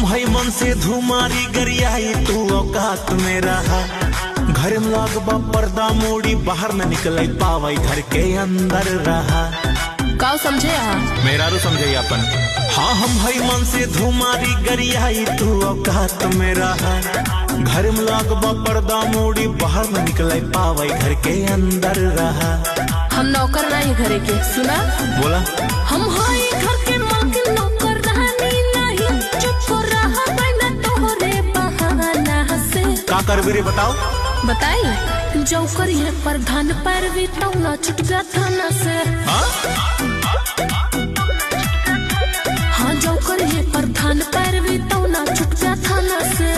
है मन से धुमारी गरियाई तू औकात में रहा। घर में लगबा पर्दा मोड़ी बाहर न निकले पावाई घर के अंदर रहा। का समझे मेरा रू समझे अपन। हाँ हम है मन से धुमारी गरियाई तू औकात में रहा। घर में लगबा पर्दा मोड़ी बाहर न निकले पावाई घर के अंदर रहा। हम नौकर नहीं घरे के सुना बोला हम हाई घर के मालकिन नौकर रहनी नहीं चुप रहा बिना तोहरे बहाना से। का करबे रे बताओ बताई जो करिए प्रधान पैरवी तौना छुट गया थाना से। हाँ जो करिए प्रधान पैरवी तौना छुट गया थाना से।